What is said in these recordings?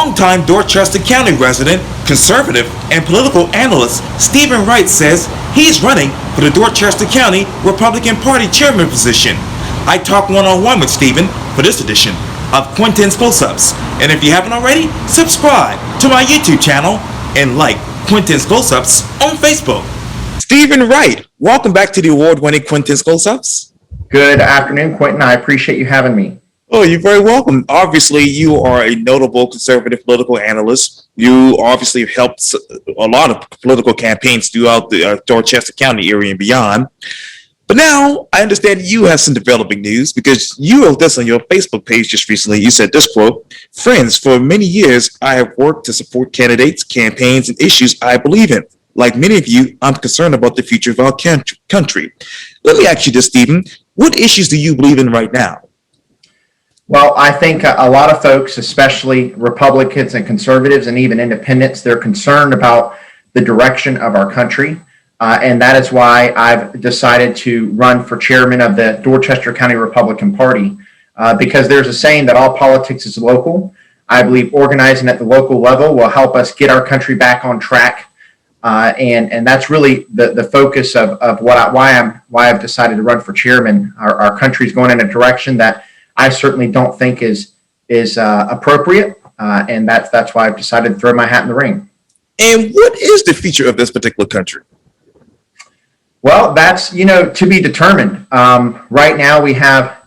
Longtime Dorchester County resident, conservative, and political analyst Stephen Wright says he's running for the Dorchester County Republican Party chairman position. I talked one-on-one with Stephen for this edition of Quintin's Close-Ups. And if you haven't already, subscribe to my YouTube channel and like Quintin's Close-Ups on Facebook. Stephen Wright, welcome back to the award-winning Quintin's Close-Ups. Good afternoon, Quintin. I appreciate you having me. Oh, you're very welcome. Obviously, you are a notable conservative political analyst. You obviously have helped a lot of political campaigns throughout the Dorchester County area and beyond. But now I understand you have some developing news because you wrote this on your Facebook page just recently. You said this quote, "Friends, for many years, I have worked to support candidates, campaigns, and issues I believe in. Like many of you, I'm concerned about the future of our country." Let me ask you this, Stephen. What issues do you believe in right now? Well, I think a lot of folks, especially Republicans and conservatives and even independents, they're concerned about the direction of our country. And that is why I've decided to run for chairman of the Dorchester County Republican Party, because there's a saying that all politics is local. I believe organizing at the local level will help us get our country back on track. And that's really the focus of why I've decided to run for chairman. Our country's going in a direction that I certainly don't think is appropriate, and that's why I've decided to throw my hat in the ring. And what is the future of this particular country? Well, that's to be determined. Right now, we have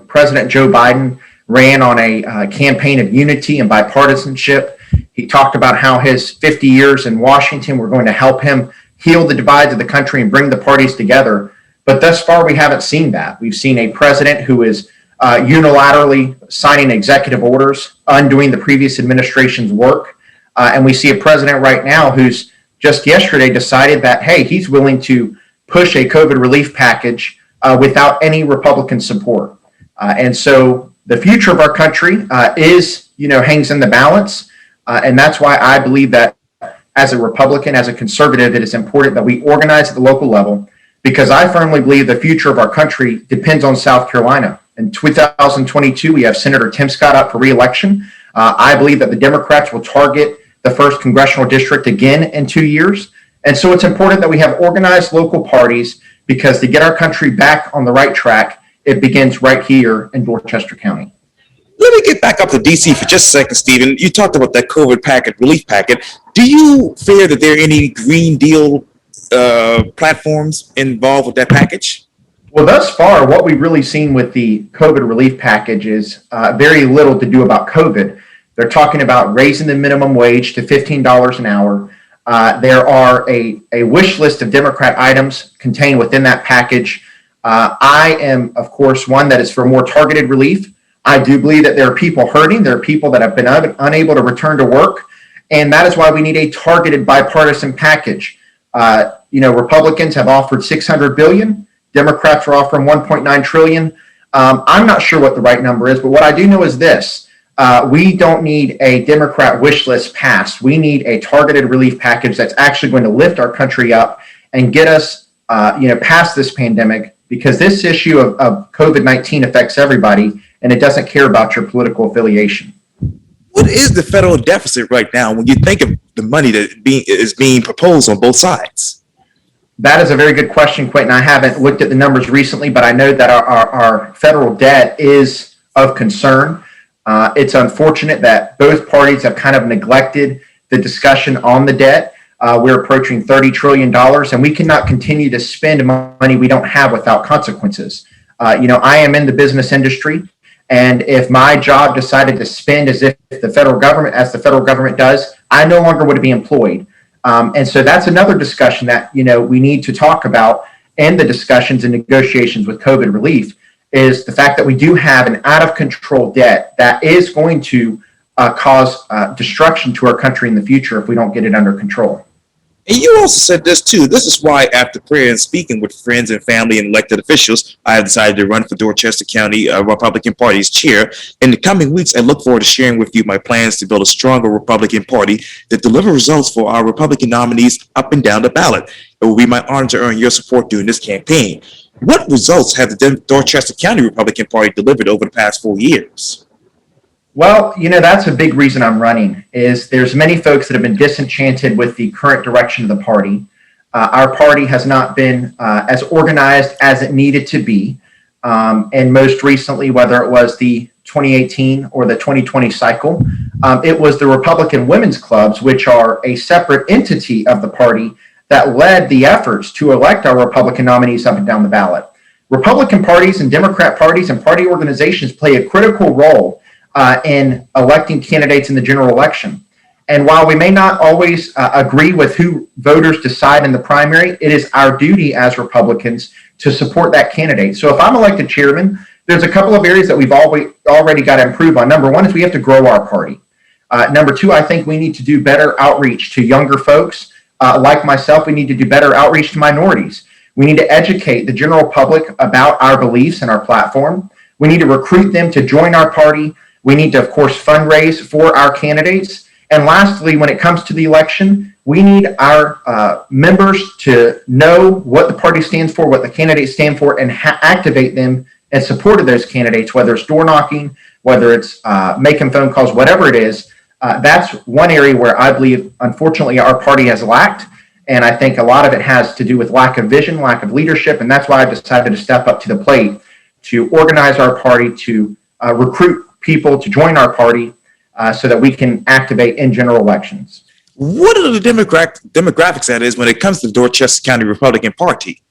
President Joe Biden ran on a campaign of unity and bipartisanship. He talked about how his 50 years in Washington were going to help him heal the divides of the country and bring the parties together. But thus far, we haven't seen that. We've seen a president who is unilaterally signing executive orders, undoing the previous administration's work. And we see a president right now who's just yesterday decided that, hey, he's willing to push a COVID relief package without any Republican support. And so the future of our country hangs in the balance. And that's why I believe that as a Republican, as a conservative, it is important that we organize at the local level, because I firmly believe the future of our country depends on South Carolina. In 2022, we have Senator Tim Scott up for re-election. I believe that the Democrats will target the first congressional district again in 2 years. And so it's important that we have organized local parties, because to get our country back on the right track, it begins right here in Dorchester County. Let me get back up to D.C. for just a second, Stephen. You talked about that COVID relief packet. Do you fear that there are any Green Deal platforms involved with that package? Well, thus far, what we've really seen with the COVID relief package is very little to do about COVID. They're talking about raising the minimum wage to $15 an hour. There are a wish list of Democrat items contained within that package. I am, of course, one that is for more targeted relief. I do believe that there are people hurting. There are people that have been unable to return to work. And that is why we need a targeted bipartisan package. Republicans have offered $600 billion. Democrats are offering $1.9 trillion. I'm not sure what the right number is, but what I do know is this. We don't need a Democrat wish list passed. We need a targeted relief package that's actually going to lift our country up and get us past this pandemic, because this issue of COVID-19 affects everybody, and it doesn't care about your political affiliation. What is the federal deficit right now when you think of the money that is being proposed on both sides? That is a very good question, Quentin. I haven't looked at the numbers recently, but I know that our federal debt is of concern. It's unfortunate that both parties have kind of neglected the discussion on the debt. We're approaching $30 trillion, and we cannot continue to spend money we don't have without consequences. I am in the business industry, and if my job decided to spend as the federal government does, I no longer would be employed. And so that's another discussion that, we need to talk about in the discussions and negotiations with COVID relief, is the fact that we do have an out of control debt that is going to cause destruction to our country in the future if we don't get it under control. And you also said this too. This is why, after prayer and speaking with friends and family and elected officials, I have decided to run for Dorchester County Republican Party's chair. In the coming weeks, I look forward to sharing with you my plans to build a stronger Republican Party that delivers results for our Republican nominees up and down the ballot. It will be my honor to earn your support during this campaign. What results have the Dorchester County Republican Party delivered over the past 4 years? Well, that's a big reason I'm running is there's many folks that have been disenchanted with the current direction of the party. Our party has not been as organized as it needed to be. And most recently, whether it was the 2018 or the 2020 cycle, it was the Republican Women's Clubs, which are a separate entity of the party that led the efforts to elect our Republican nominees up and down the ballot. Republican parties and Democrat parties and party organizations play a critical role in electing candidates in the general election. And while we may not always agree with who voters decide in the primary, it is our duty as Republicans to support that candidate. So if I'm elected chairman, there's a couple of areas that we've already got to improve on. Number one is we have to grow our party. Number two, I think we need to do better outreach to younger folks. Like myself, we need to do better outreach to minorities. We need to educate the general public about our beliefs and our platform. We need to recruit them to join our party. We need to, of course, fundraise for our candidates. And lastly, when it comes to the election, we need our members to know what the party stands for, what the candidates stand for, and activate them in support of those candidates, whether it's door knocking, whether it's making phone calls, whatever it is. That's one area where I believe, unfortunately, our party has lacked. And I think a lot of it has to do with lack of vision, lack of leadership. And that's why I've decided to step up to the plate to organize our party, to recruit people to join our party so that we can activate in general elections. What are the demographics that is when it comes to the Dorchester County Republican Party?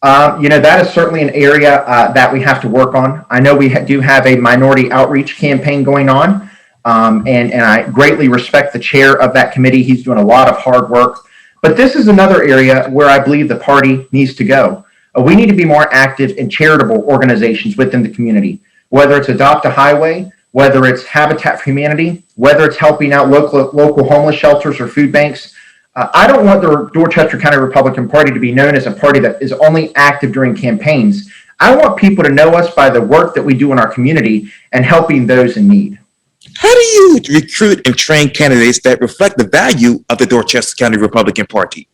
That is certainly an area that we have to work on. I know we do have a minority outreach campaign going on, and I greatly respect the chair of that committee. He's doing a lot of hard work. But this is another area where I believe the party needs to go. We need to be more active in charitable organizations within the community, whether it's Adopt a Highway, whether it's Habitat for Humanity, whether it's helping out local homeless shelters or food banks. I don't want the Dorchester County Republican Party to be known as a party that is only active during campaigns. I want people to know us by the work that we do in our community and helping those in need. How do you recruit and train candidates that reflect the value of the Dorchester County Republican Party?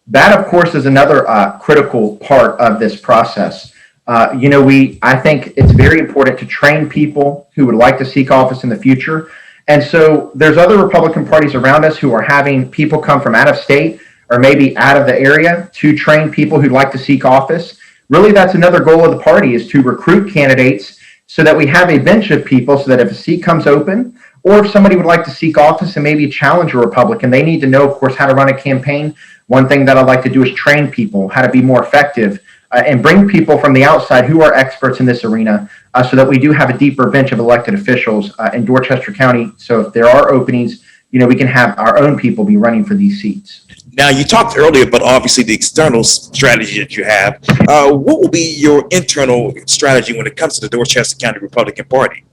That, of course, is another critical part of this process. I think it's very important to train people who would like to seek office in the future. And so there's other Republican parties around us who are having people come from out of state or maybe out of the area to train people who'd like to seek office. Really, that's another goal of the party, is to recruit candidates so that we have a bench of people so that if a seat comes open, or if somebody would like to seek office and maybe challenge a Republican, they need to know, of course, how to run a campaign. One thing that I'd like to do is train people how to be more effective and bring people from the outside who are experts in this arena so that we do have a deeper bench of elected officials in Dorchester County. So if there are openings, we can have our own people be running for these seats. Now, you talked earlier about obviously the external strategy that you have. What will be your internal strategy when it comes to the Dorchester County Republican Party?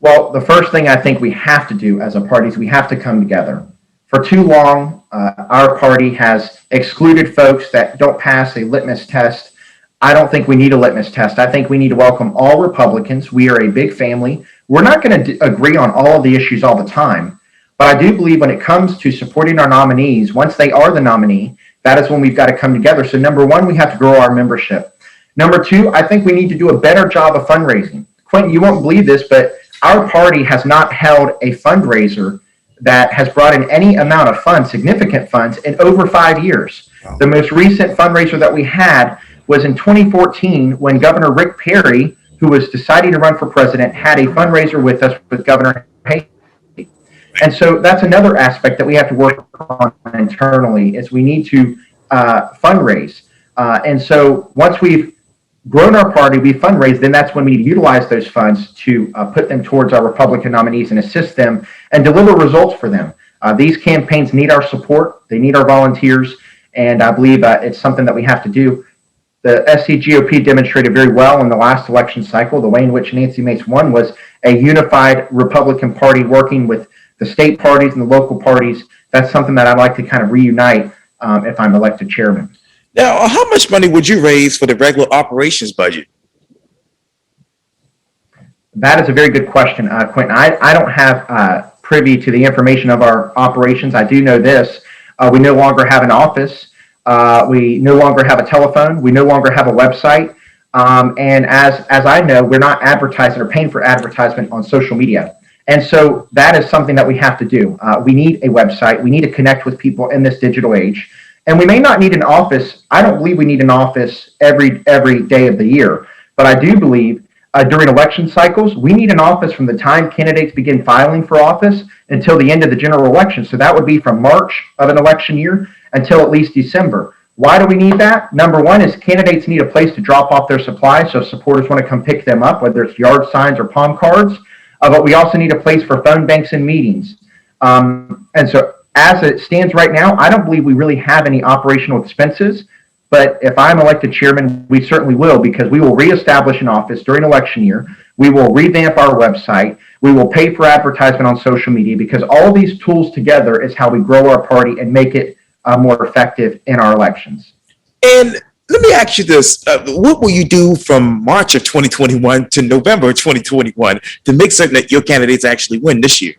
Well, the first thing I think we have to do as a party is we have to come together. For too long, our party has excluded folks that don't pass a litmus test. I don't think we need a litmus test. I think we need to welcome all Republicans. We are a big family. We're not going to agree on all of the issues all the time. But I do believe when it comes to supporting our nominees, once they are the nominee, that is when we've got to come together. So number one, we have to grow our membership. Number two, I think we need to do a better job of fundraising. Quintin, you won't believe this, but our party has not held a fundraiser that has brought in any amount of funds, significant funds, in over 5 years. Wow. The most recent fundraiser that we had was in 2014 when Governor Rick Perry, who was deciding to run for president, had a fundraiser with us with Governor Hay. And so that's another aspect that we have to work on internally, is we need to fundraise. And so once we've grown our party, we fundraise, then that's when we utilize those funds to put them towards our Republican nominees and assist them and deliver results for them. These campaigns need our support. They need our volunteers. And I believe it's something that we have to do. The SCGOP demonstrated very well in the last election cycle. The way in which Nancy Mace won was a unified Republican Party working with the state parties and the local parties. That's something that I'd like to kind of reunite if I'm elected chairman. Now, how much money would you raise for the regular operations budget? That is a very good question, Quintin. I don't have privy to the information of our operations. I do know this. We no longer have an office. We no longer have a telephone. We no longer have a website. And as I know, we're not advertising or paying for advertisement on social media. And so that is something that we have to do. We need a website. We need to connect with people in this digital age. And we may not need an office. I don't believe we need an office every day of the year. But I do believe during election cycles, we need an office from the time candidates begin filing for office until the end of the general election. So that would be from March of an election year until at least December. Why do we need that? Number one is candidates need a place to drop off their supplies. So if supporters want to come pick them up, whether it's yard signs or palm cards. But we also need a place for phone banks and meetings. And so as it stands right now, I don't believe we really have any operational expenses. But if I'm elected chairman, we certainly will, because we will reestablish an office during election year. We will revamp our website. We will pay for advertisement on social media, because all these tools together is how we grow our party and make it more effective in our elections. And let me ask you this. What will you do from March of 2021 to November of 2021 to make certain that your candidates actually win this year?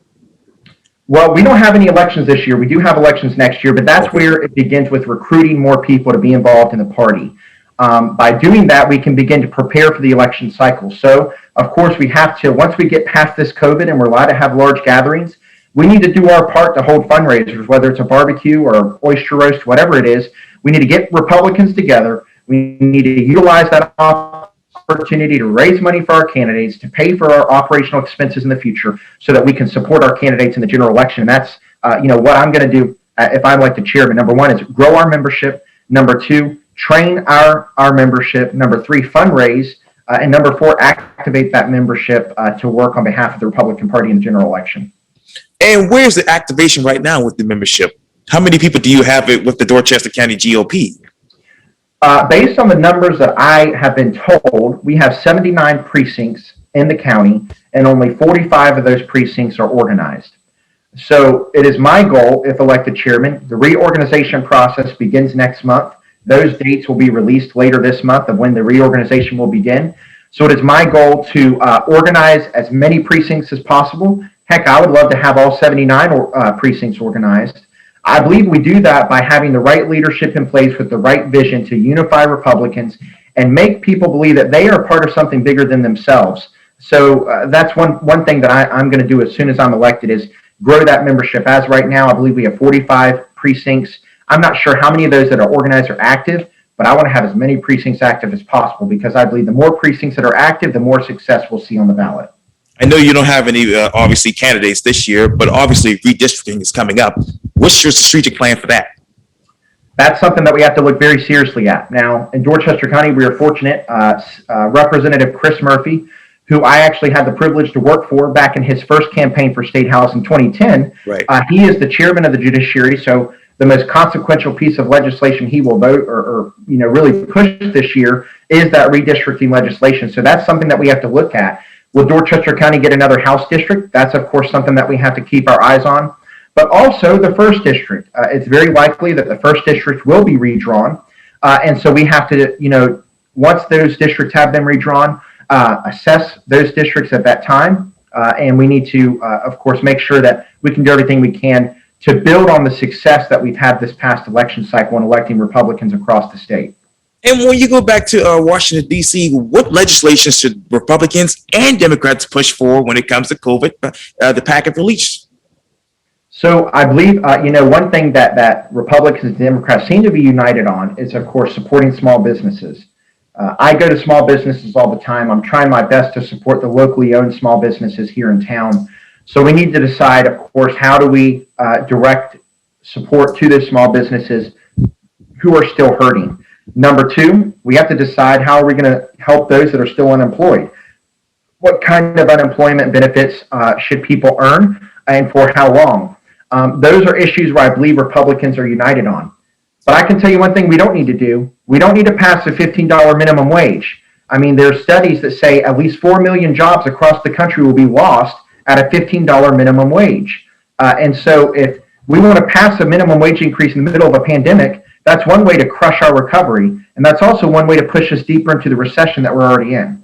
Well, we don't have any elections this year. We do have elections next year, but that's where it begins with recruiting more people to be involved in the party. By doing that, we can begin to prepare for the election cycle. So, of course, we have to, once we get past this COVID and we're allowed to have large gatherings, we need to do our part to hold fundraisers, whether it's a barbecue or oyster roast, whatever it is. We need to get Republicans together. We need to utilize that opportunity to raise money for our candidates, to pay for our operational expenses in the future so that we can support our candidates in the general election. And that's what I'm going to do if I'm elected chairman. Number one is grow our membership. Number two, train our membership. Number three, fundraise. And number four, activate that membership to work on behalf of the Republican Party in the general election. And where's the activation right now with the membership? How many people do you have with the Dorchester County GOP? Based on the numbers that I have been told, we have 79 precincts in the county, and only 45 of those precincts are organized. So it is my goal, if elected chairman, the reorganization process begins next month. Those dates will be released later this month of when the reorganization will begin. So it is my goal to organize as many precincts as possible. Heck, I would love to have all 79 precincts organized. I believe we do that by having the right leadership in place with the right vision to unify Republicans and make people believe that they are part of something bigger than themselves. So that's one thing that I'm going to do as soon as I'm elected is grow that membership. As right now, I believe we have 45 precincts. I'm not sure how many of those that are organized are active, but I want to have as many precincts active as possible, because I believe the more precincts that are active, the more success we'll see on the ballot. I know you don't have any, obviously, candidates this year, but obviously redistricting is coming up. What's your strategic plan for that? That's something that we have to look very seriously at. Now, in Dorchester County, we are fortunate. Representative Chris Murphy, who I actually had the privilege to work for back in his first campaign for State House in 2010. Right. He is the chairman of the judiciary, so the most consequential piece of legislation he will vote or really push this year is that redistricting legislation. So that's something that we have to look at. Will Dorchester County get another House district? That's, of course, something that we have to keep our eyes on. But also the first district. It's very likely that the first district will be redrawn. And so we have to, once those districts have been redrawn, assess those districts at that time. And we need to, of course, make sure that we can do everything we can to build on the success that we've had this past election cycle in electing Republicans across the state. And when you go back to Washington, D.C., what legislation should Republicans and Democrats push for when it comes to COVID, the packet release? So I believe, one thing that Republicans and Democrats seem to be united on is, of course, supporting small businesses. I go to small businesses all the time. I'm trying my best to support the locally owned small businesses here in town. So we need to decide, of course, how do we direct support to those small businesses who are still hurting. Number two, we have to decide how are we going to help those that are still unemployed. What kind of unemployment benefits should people earn and for how long? Those are issues where I believe Republicans are united on. But I can tell you one thing we don't need to do. We don't need to pass a $15 minimum wage. I mean, there are studies that say at least 4 million jobs across the country will be lost at a $15 minimum wage. And so if we want to pass a minimum wage increase in the middle of a pandemic, that's one way to crush our recovery. And that's also one way to push us deeper into the recession that we're already in.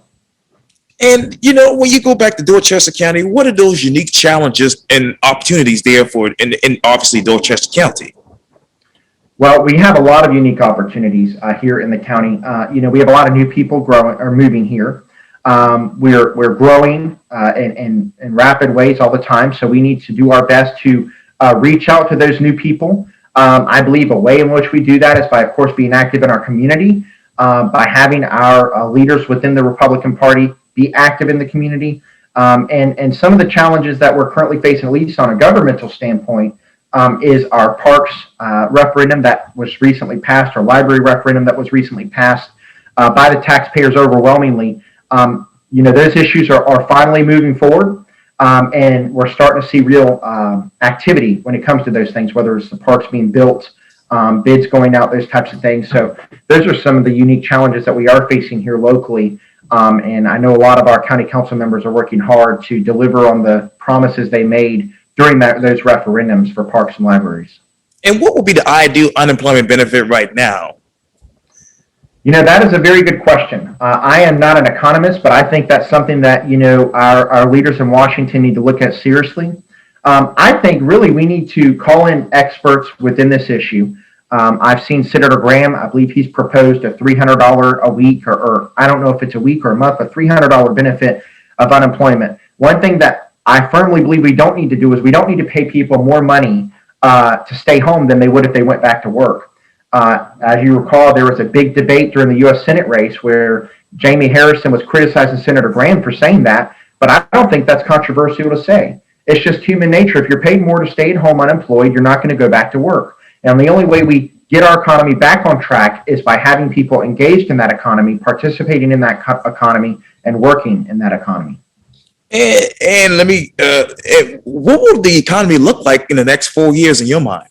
And, when you go back to Dorchester County, what are those unique challenges and opportunities there for, in obviously, Dorchester County? Well, we have a lot of unique opportunities here in the county. We have a lot of new people growing or moving here. We're growing in rapid ways all the time, so we need to do our best to reach out to those new people. I believe a way in which we do that is by, of course, being active in our community, by having our leaders within the Republican Party be active in the community. And some of the challenges that we're currently facing, at least on a governmental standpoint, is our parks referendum that was recently passed, our library referendum that was recently passed by the taxpayers overwhelmingly. Those issues are finally moving forward, and we're starting to see real activity when it comes to those things, whether it's the parks being built, bids going out, those types of things. So those are some of the unique challenges that we are facing here locally. And I know a lot of our county council members are working hard to deliver on the promises they made during those referendums for parks and libraries. And what would be the ideal unemployment benefit right now? That is a very good question. I am not an economist, but I think that's something that, our leaders in Washington need to look at seriously. I think really we need to call in experts within this issue. I've seen Senator Graham, I believe he's proposed a $300 a week, or I don't know if it's a week or a month, a $300 benefit of unemployment. One thing that I firmly believe we don't need to do is we don't need to pay people more money to stay home than they would if they went back to work. As you recall, there was a big debate during the U.S. Senate race where Jamie Harrison was criticizing Senator Graham for saying that, but I don't think that's controversial to say. It's just human nature. If you're paid more to stay at home unemployed, you're not going to go back to work. And the only way we get our economy back on track is by having people engaged in that economy, participating in that economy, and working in that economy. And let me, what will the economy look like in the next 4 years in your mind?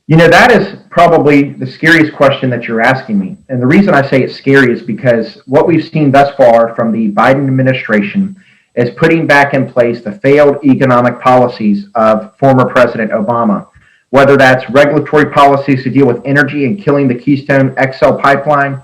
That is probably the scariest question that you're asking me. And the reason I say it's scary is because what we've seen thus far from the Biden administration is putting back in place the failed economic policies of former President Obama, whether that's regulatory policies to deal with energy and killing the Keystone XL pipeline,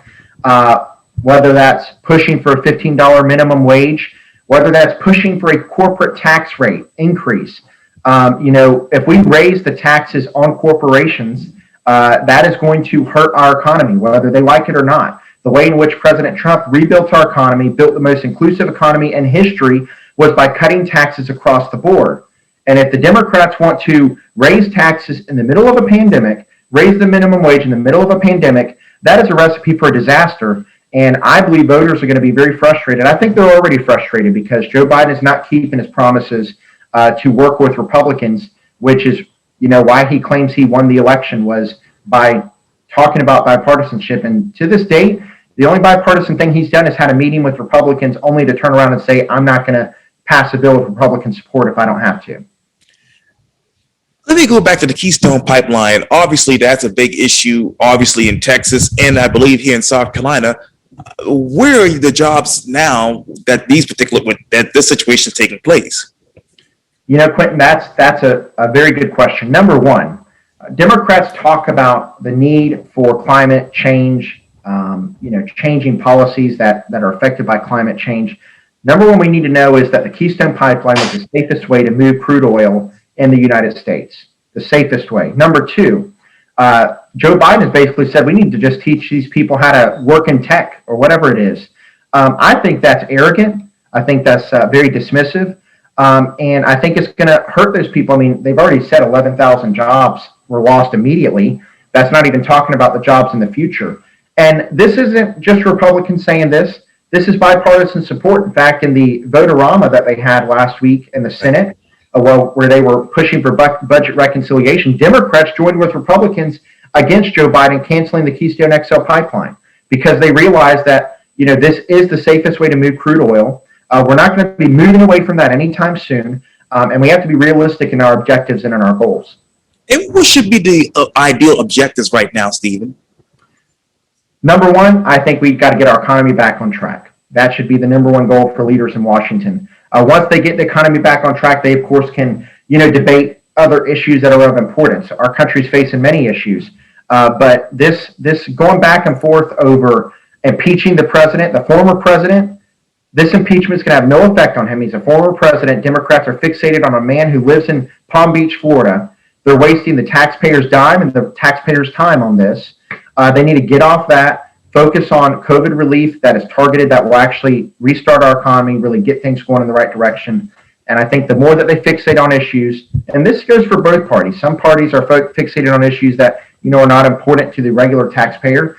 whether that's pushing for a $15 minimum wage, whether that's pushing for a corporate tax rate increase. If we raise the taxes on corporations, that is going to hurt our economy, whether they like it or not. The way in which President Trump rebuilt our economy, built the most inclusive economy in history, was by cutting taxes across the board. And if the Democrats want to raise taxes in the middle of a pandemic, raise the minimum wage in the middle of a pandemic, that is a recipe for a disaster. And I believe voters are going to be very frustrated. I think they're already frustrated because Joe Biden is not keeping his promises to work with Republicans, which is, why he claims he won the election, was by talking about bipartisanship. And to this date, the only bipartisan thing he's done is had a meeting with Republicans only to turn around and say, I'm not going to pass a bill with Republican support if I don't have to. Let me go back to the Keystone Pipeline. Obviously, that's a big issue, obviously in Texas, and I believe here in South Carolina. Where are the jobs now that this situation is taking place? Quintin, that's a very good question. Number one, Democrats talk about the need for climate change, changing policies that are affected by climate change. Number one, we need to know is that the Keystone Pipeline is the safest way to move crude oil in the United States, the safest way. Number two, Joe Biden has basically said we need to just teach these people how to work in tech or whatever it is. I think that's arrogant. I think that's very dismissive. And I think it's going to hurt those people. I mean, they've already said 11,000 jobs were lost immediately. That's not even talking about the jobs in the future. And this isn't just Republicans saying this. This is bipartisan support. In fact, in the vote-a-rama that they had last week in the Senate, where they were pushing for budget reconciliation, Democrats joined with Republicans against Joe Biden canceling the Keystone XL pipeline because they realized that, this is the safest way to move crude oil. We're not going to be moving away from that anytime soon, and we have to be realistic in our objectives and in our goals. And what should be the ideal objectives right now, Stephen? Number one, I think we've got to get our economy back on track. That should be the number one goal for leaders in Washington. Once they get the economy back on track, they, of course, can, debate other issues that are of importance. Our country's facing many issues. But this going back and forth over impeaching the president, the former president, this impeachment is going to have no effect on him. He's a former president. Democrats are fixated on a man who lives in Palm Beach, Florida, They're wasting the taxpayers' dime and the taxpayers' time on this. They need to get off that, focus on COVID relief that is targeted, that will actually restart our economy, really get things going in the right direction. And I think the more that they fixate on issues, and this goes for both parties, some parties are fixated on issues that are not important to the regular taxpayer.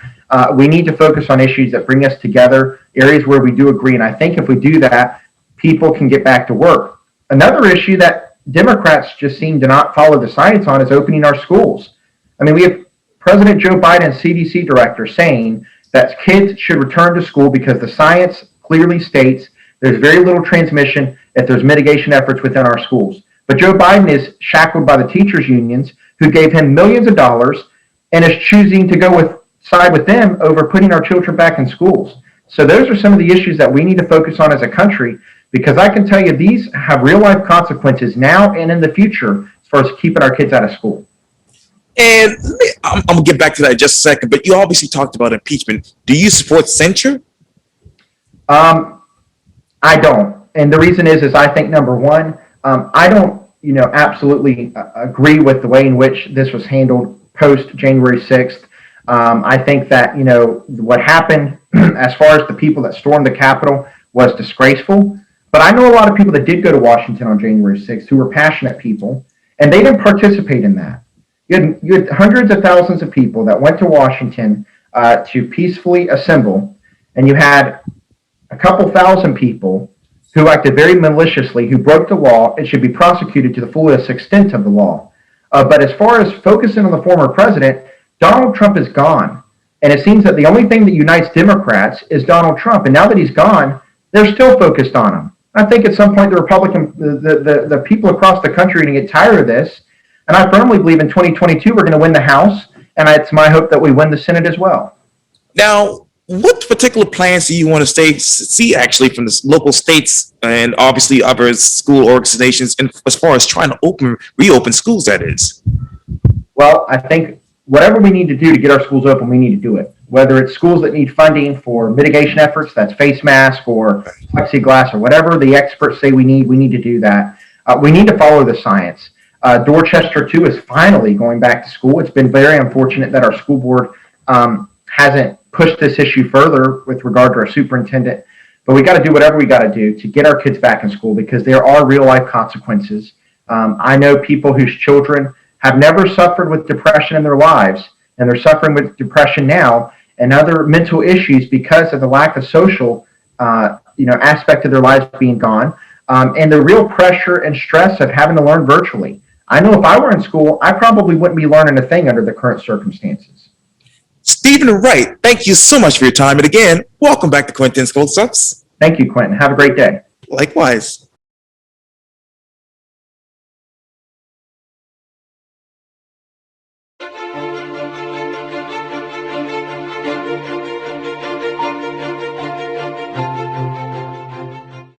We need to focus on issues that bring us together, areas where we do agree. And I think if we do that, people can get back to work. Another issue that Democrats just seem to not follow the science on is opening our schools. I mean, we have President Joe Biden, CDC director, saying that kids should return to school because the science clearly states there's very little transmission if there's mitigation efforts within our schools. But Joe Biden is shackled by the teachers' unions who gave him millions of dollars and is choosing to side with them over putting our children back in schools. So those are some of the issues that we need to focus on as a country, because I can tell you these have real life consequences now and in the future as far as keeping our kids out of school. And I'm going to get back to that in just a second, but you obviously talked about impeachment. Do you support censure? I don't. And the reason is I think, number one, I don't, absolutely agree with the way in which this was handled post January 6th. I think that, what happened as far as the people that stormed the Capitol was disgraceful. But I know a lot of people that did go to Washington on January 6th who were passionate people, and they didn't participate in that. You had hundreds of thousands of people that went to Washington to peacefully assemble, and you had a couple thousand people who acted very maliciously, who broke the law and should be prosecuted to the fullest extent of the law. But as far as focusing on the former president, Donald Trump is gone. And it seems that the only thing that unites Democrats is Donald Trump. And now that he's gone, they're still focused on him. I think at some point the people across the country are going to get tired of this. And I firmly believe in 2022 we're going to win the House. And it's my hope that we win the Senate as well. Now, what particular plans do you want to see actually from the local states and obviously other school organizations as far as trying to reopen schools, that is? Well, I think whatever we need to do to get our schools open, we need to do it. Whether it's schools that need funding for mitigation efforts, that's face masks or plexiglass or whatever the experts say we need to do that. We need to follow the science. Dorchester, too, is finally going back to school. It's been very unfortunate that our school board hasn't pushed this issue further with regard to our superintendent. But we got to do whatever we got to do to get our kids back in school, because there are real life consequences. I know people whose children have never suffered with depression in their lives, and they're suffering with depression now and other mental issues because of the lack of social aspect of their lives being gone, and the real pressure and stress of having to learn virtually. I know if I were in school, I probably wouldn't be learning a thing under the current circumstances. Stephen Wright, thank you so much for your time. And again, welcome back to Quintin's Close-Ups. Thank you, Quintin. Have a great day. Likewise.